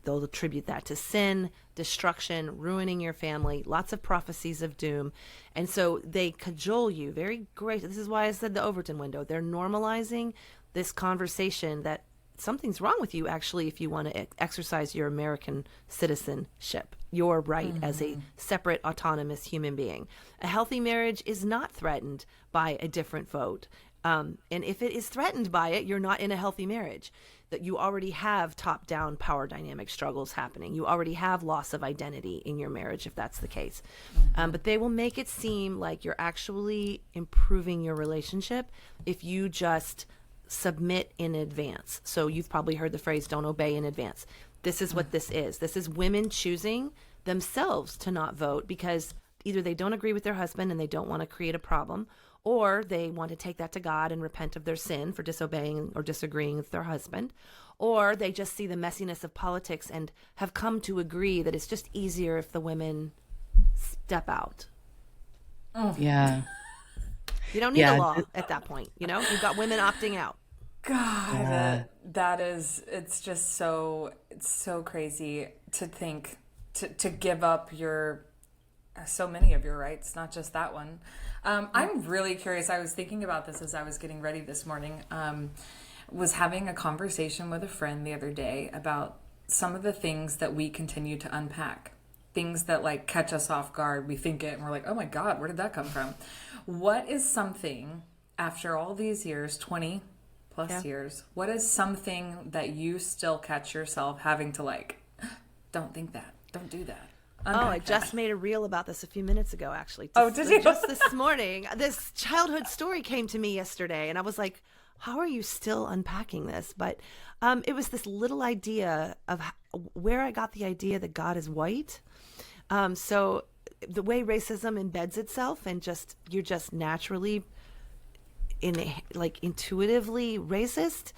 They'll attribute that to sin, destruction, ruining your family, lots of prophecies of doom. And so they cajole you. Very great. This is why I said the Overton window. They're normalizing this conversation that something's wrong with you, actually, if you want to exercise your American citizenship, your right as a separate, autonomous human being. A healthy marriage is not threatened by a different vote. And if it is threatened by it, you're not in a healthy marriage. That you already have top-down power dynamic struggles happening. You already have loss of identity in your marriage, if that's the case. But they will make it seem like you're actually improving your relationship if you just submit in advance. So you've probably heard the phrase, don't obey in advance. This is what this is. This is women choosing themselves to not vote because either they don't agree with their husband and they don't want to create a problem, or they want to take that to God and repent of their sin for disobeying or disagreeing with their husband, or they just see the messiness of politics and have come to agree that it's just easier if the women step out. Yeah. You don't need a law at that point. You've got women opting out. God, it's just it's so crazy to think, to give up so many of your rights, not just that one. I'm really curious. I was thinking about this as I was getting ready this morning. Was having a conversation with a friend the other day about some of the things that we continue to unpack, things that like catch us off guard. We think it and we're like, oh my God, where did that come from? What is something after all these years, 20 plus years, what is something that you still catch yourself having to don't think that, don't do that? I just made a reel about this a few minutes ago, actually. Did you? Just this morning. This childhood story came to me yesterday, and I was like, how are you still unpacking this? But it was this little idea of where I got the idea that God is white. So the way racism embeds itself, and you're just naturally intuitively racist.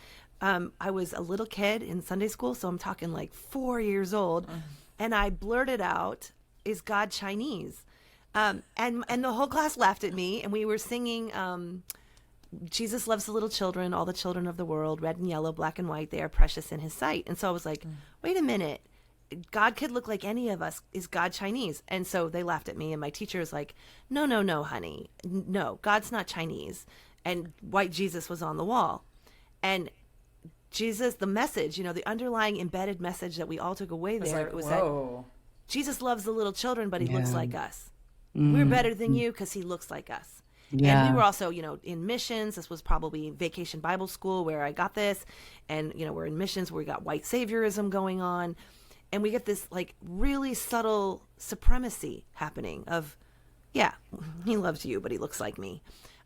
I was a little kid in Sunday school, so I'm talking like 4 years old, and I blurted out, "Is God Chinese?" And the whole class laughed at me, and we were singing, Jesus loves the little children, all the children of the world, red and yellow, black and white, they are precious in his sight. And so I was like, wait a minute, God could look like any of us. Is God Chinese? And so they laughed at me, and my teacher was like, no, no, no, honey. No, God's not Chinese. And white Jesus was on the wall. And Jesus, the message, the underlying embedded message that we all took away there, it was that Jesus loves the little children, but he looks like us. We're better than you because he looks like us. And we were also, in missions. This was probably Vacation Bible School where I got this. And, we're in missions where we got white saviorism going on. And we get this like really subtle supremacy happening of, yeah, he loves you, but he looks like me.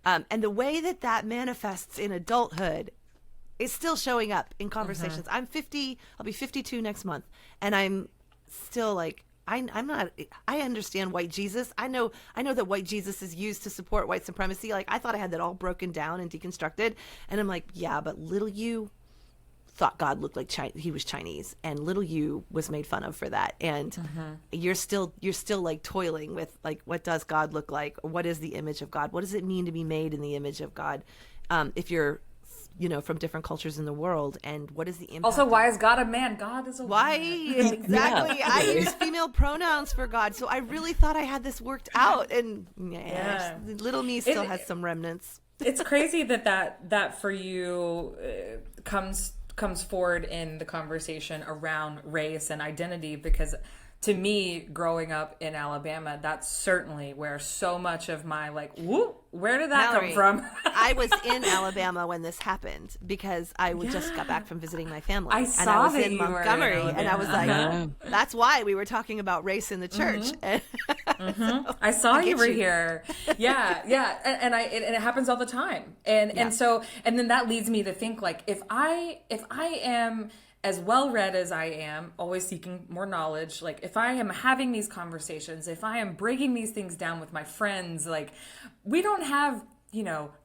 And the way that manifests in adulthood is still showing up in conversations. I'm 50, I'll be 52 next month. And I'm still like, I understand white Jesus. I know that white Jesus is used to support white supremacy. Like, I thought I had that all broken down and deconstructed. And I'm like, yeah, but little you thought God looked like he was Chinese, and little you was made fun of for that. And you're still like toiling with like, what does God look like? What is the image of God? What does it mean to be made in the image of God? If you're from different cultures in the world, and what is the impact? Also, why is God a man? God is a why woman. exactly? Yeah. I use female pronouns for God, so I really thought I had this worked out, and little me still has some remnants. It's crazy that for you comes forward in the conversation around race and identity, because to me, growing up in Alabama, that's certainly where so much of my where did that come from? I was in Alabama when this happened because I just got back from visiting my family. I saw was that in you were Montgomery, in and I was like, that's why we were talking about race in the church. So, I saw you were here. Yeah, and it happens all the time, and then that leads me to think, like, if I am as well read as I am, always seeking more knowledge, like if I am having these conversations, if I am breaking these things down with my friends, like, we don't have,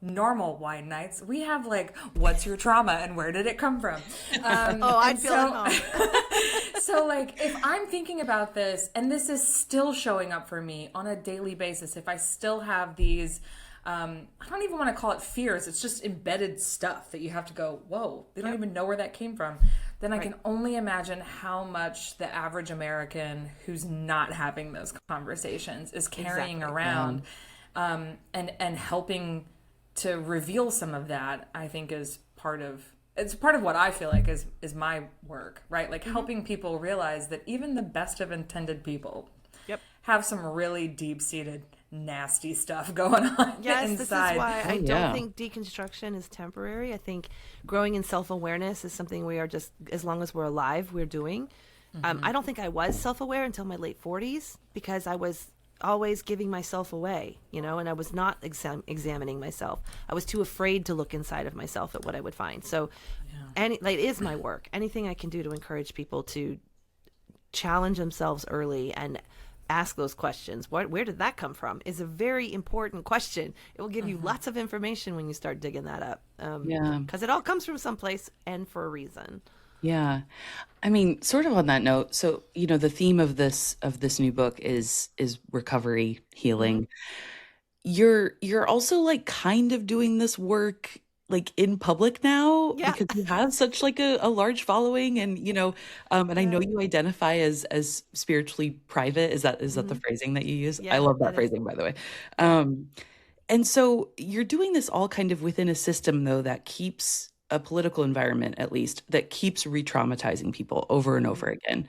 normal wine nights. We have like, what's your trauma and where did it come from? I feel at home. So like, if I'm thinking about this and this is still showing up for me on a daily basis, if I still have these, I don't even want to call it fears. It's just embedded stuff that you have to go, whoa, they don't even know where that came from. Then I can only imagine how much the average American who's not having those conversations is carrying around, and helping to reveal some of that. I think is part of what I feel like is my work, right? Like helping people realize that even the best of intended people have some really deep-seated nasty stuff going on inside. This is why I don't think deconstruction is temporary. I think growing in self-awareness is something we are just, as long as we're alive, we're doing. I don't think I was self-aware until my late 40s because I was always giving myself away, and I was not examining myself. I was too afraid to look inside of myself at what I would find. So it is my work. Anything I can do to encourage people to challenge themselves early and ask those questions. Where did that come from? Is a very important question. It will give you lots of information when you start digging that up. Because it all comes from someplace and for a reason. Yeah. I mean, sort of on that note, so, the theme of this new book is recovery, healing. You're also like kind of doing this work like in public now because you have such like a large following, and and I know you identify as spiritually private. Is that the phrasing that you use? I love that phrasing, by the way. And so you're doing this all kind of within a system, though, that keeps a political environment, at least, that keeps re-traumatizing people over and over again.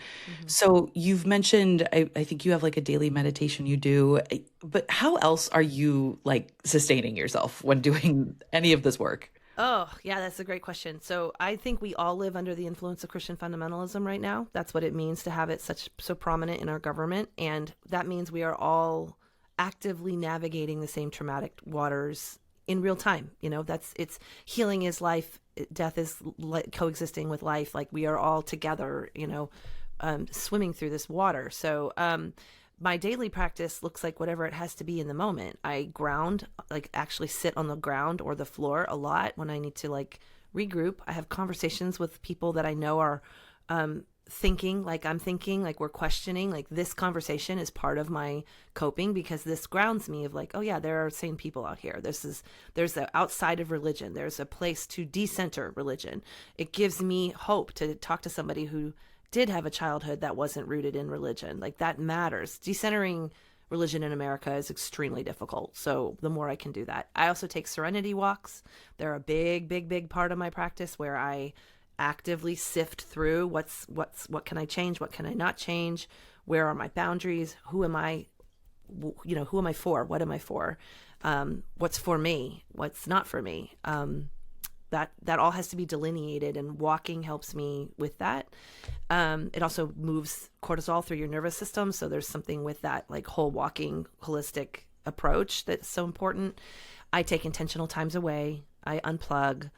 So you've mentioned, I think you have like a daily meditation you do, but how else are you like sustaining yourself when doing any of this work? Oh, yeah, that's a great question. So I think we all live under the influence of Christian fundamentalism right now. That's what it means to have it so prominent in our government. And that means we are all actively navigating the same traumatic waters in real time. It's healing is life. Death is coexisting with life. Like we are all together, swimming through this water. So, my daily practice looks like whatever it has to be in the moment. I ground, like actually sit on the ground or the floor a lot when I need to like regroup. I have conversations with people that I know are thinking like I'm thinking, like we're questioning, like this conversation is part of my coping, because this grounds me of like, oh yeah, there are sane people out here. There's a outside of religion. There's a place to decenter religion. It gives me hope to talk to somebody who did have a childhood that wasn't rooted in religion. Like that matters. Decentering religion in America is extremely difficult. So the more I can do that. I also take serenity walks. They're a big part of my practice, where I actively sift through what can I change, what can I not change, where are my boundaries, who am I for, what am I for, what's for me, what's not for me. That all has to be delineated, and walking helps me with that. It also moves cortisol through your nervous system, so there's something with that like whole walking holistic approach that's so important. I take intentional times away. I unplug.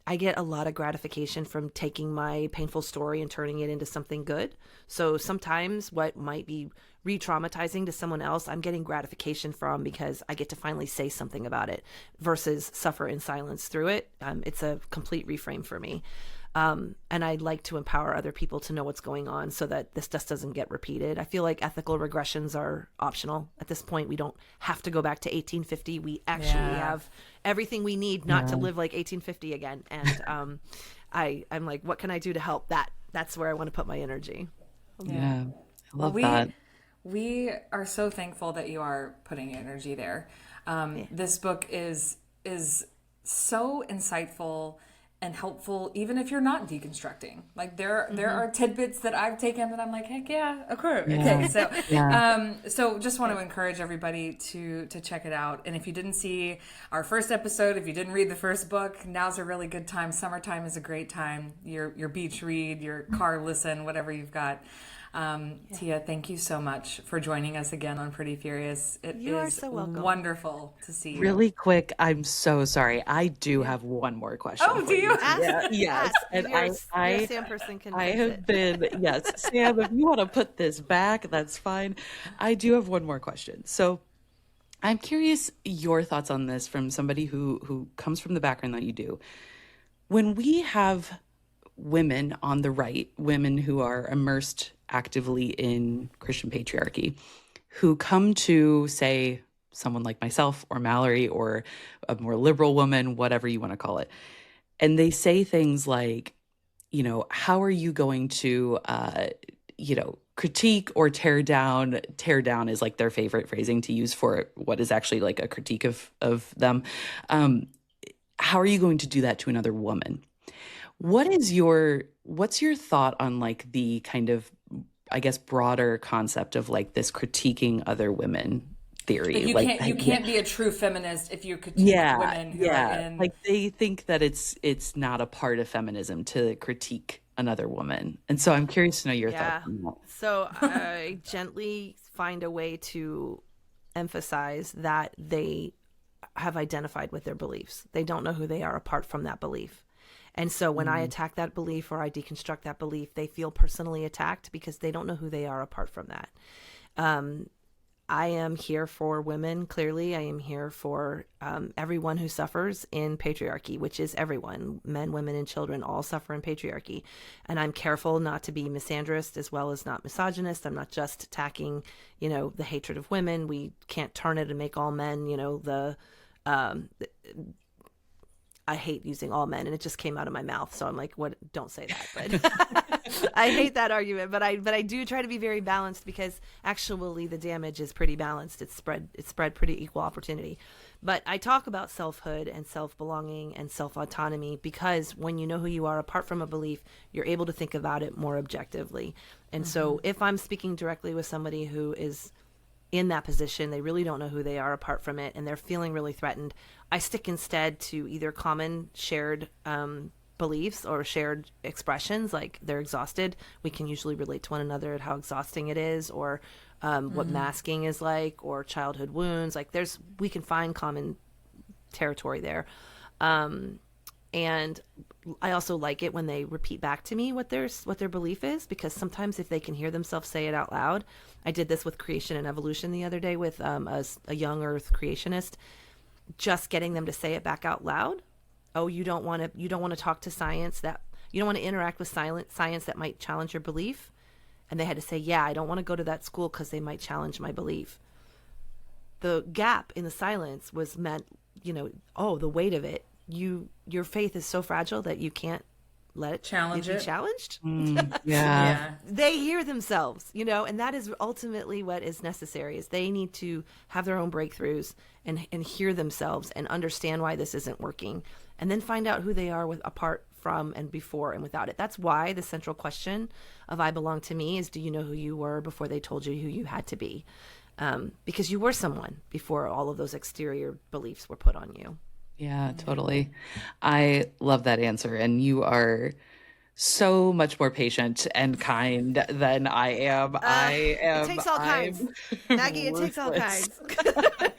I get a lot of gratification from taking my painful story and turning it into something good. So sometimes what might be re-traumatizing to someone else, I'm getting gratification from, because I get to finally say something about it versus suffer in silence through it. It's a complete reframe for me. And I'd like to empower other people to know what's going on so that this just doesn't get repeated. I feel like ethical regressions are optional. At this point, we don't have to go back to 1850. We actually have everything we need not to live like 1850 again. And I'm like, what can I do to help that? That's where I want to put my energy. Yeah, I love that. We are so thankful that you are putting energy there. This book is so insightful and helpful, even if you're not deconstructing. Like there are tidbits that I've taken that I'm like, heck yeah, okay. So, so just want to encourage everybody to check it out. And if you didn't see our first episode, if you didn't read the first book, now's a really good time. Summertime is a great time. Your beach read, your car listen, whatever you've got. Tia, thank you so much for joining us again on Pretty Furious. You are so welcome. Wonderful to see you. Really quick, I'm so sorry. I do have one more question. Oh, do you? Yes. And I Sam person can I have been, yes, Sam, if you want to put this back, that's fine. I do have one more question. So I'm curious your thoughts on this from somebody who comes from the background that you do. When we have women on the right, women who are immersed actively in Christian patriarchy, who come to, say, someone like myself or Mallory or a more liberal woman, whatever you want to call it, and they say things like, how are you going to, critique or tear down? Tear down is like their favorite phrasing to use for what is actually like a critique of them. How are you going to do that to another woman? What's your thought on like the kind of, I guess, broader concept of like this critiquing other women theory? You can't be a true feminist if you critique women who are in... Like they think that it's not a part of feminism to critique another woman. And so I'm curious to know your thoughts on that. So I gently find a way to emphasize that they have identified with their beliefs. They don't know who they are apart from that belief. And so when I attack that belief or I deconstruct that belief, they feel personally attacked because they don't know who they are apart from that. I am here for women, clearly. I am here for everyone who suffers in patriarchy, which is everyone. Men, women, and children all suffer in patriarchy. And I'm careful not to be misandrist as well as not misogynist. I'm not just attacking, the hatred of women. We can't turn it and make all men, I hate using all men, and it just came out of my mouth. So I'm like, what? Don't say that. But I hate that argument. But I do try to be very balanced, because actually the damage is pretty balanced. It's spread pretty equal opportunity. But I talk about selfhood and self-belonging and self-autonomy, because when you know who you are apart from a belief, you're able to think about it more objectively. And so if I'm speaking directly with somebody who is in that position, they really don't know who they are apart from it, and they're feeling really threatened, I stick instead to either common shared beliefs or shared expressions, like they're exhausted. We can usually relate to one another at how exhausting it is, or what masking is like, or childhood wounds. Like we can find common territory there. And I also like it when they repeat back to me what their belief is, because sometimes if they can hear themselves say it out loud. I did this with creation and evolution the other day with a young earth creationist. Just getting them to say it back out loud Oh, you don't want to talk to science, that you don't want to interact with science that might challenge your belief. And they had to say, yeah, I don't want to go to that school because they might challenge my belief. The gap in the silence was meant, oh, the weight of it. Your faith is so fragile that you can't let it Challenge be it. challenged. Yeah. They hear themselves, and that is ultimately what is necessary, is they need to have their own breakthroughs and hear themselves and understand why this isn't working, and then find out who they are apart from and before and without it. That's why the central question of I belong to me is, do you know who you were before they told you who you had to be? Because you were someone before all of those exterior beliefs were put on you. Yeah, totally. I love that answer. And you are so much more patient and kind than I am. It takes all kinds. Maggie, it takes all ruthless.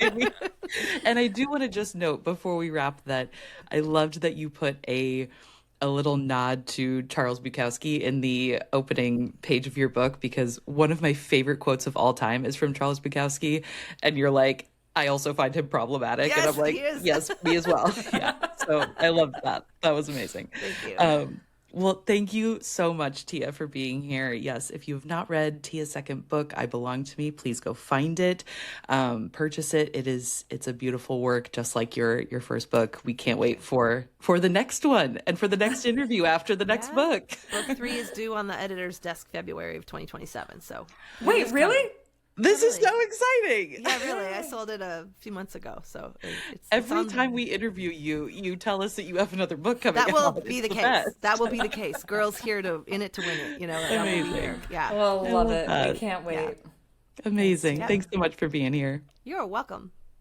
kinds. And I do want to just note before we wrap that I loved that you put a little nod to Charles Bukowski in the opening page of your book, because one of my favorite quotes of all time is from Charles Bukowski. And you're like, I also find him problematic. Yes, and I'm like, he is. yes, me as well. Yeah. So I loved that. That was amazing. Thank you. Well, thank you so much, Tia, for being here. Yes, if you have not read Tia's second book, I Belong to Me, please go find it, purchase it. It's a beautiful work, just like your first book. We can't wait for the next one and for the next interview after the next book. Book 3 is due on the editor's desk February of 2027. So Wait, really? This is so exciting. yeah, really. I sold it a few months ago. So Every time we interview you, you tell us that you have another book coming out. that will be It's the case. best. That will be the case. Girls here in it to win it. That will be Amazing. here. Yeah. Well, love it. that. I can't wait. Amazing. Yeah. Thanks so much for being here. You're welcome.